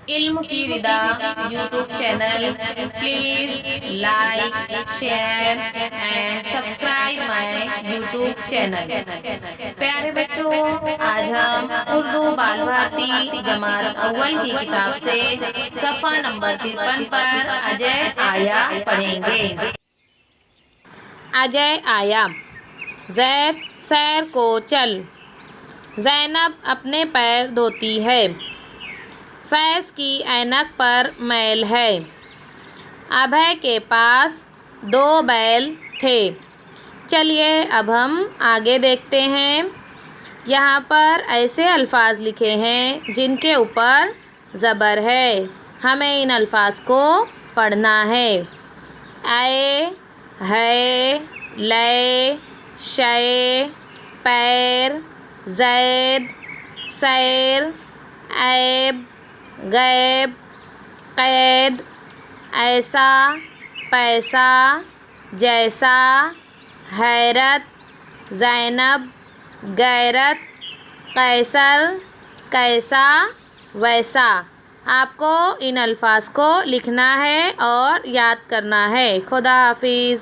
علم کی Rida YouTube channel. Please like share and subscribe my YouTube channel. پیارے بچوں، آج ہم اردو بال بھارتی جماعت اول کی کتاب سے صفحہ نمبر 53 پر اجے آیا پڑھیں گے. اجے آیا. زید سیر کو چل. زینب اپنے پیر دھوتی ہے. فیض کی اینک پر میل ہے. ابھے کے پاس 2 بیل تھے. چلیے اب ہم آگے دیکھتے ہیں. یہاں پر ایسے الفاظ لکھے ہیں جن کے اوپر زبر ہے. ہمیں ان الفاظ کو پڑھنا ہے. اے، ہے، لے، شے، پیر، زید، سیر، عیب، غیب، قید، ایسا، پیسا، جیسا، حیرت، زینب، غیرت، قیصر، کیسا، ویسا. آپ کو ان الفاظ کو لکھنا ہے اور یاد کرنا ہے. خدا حافظ.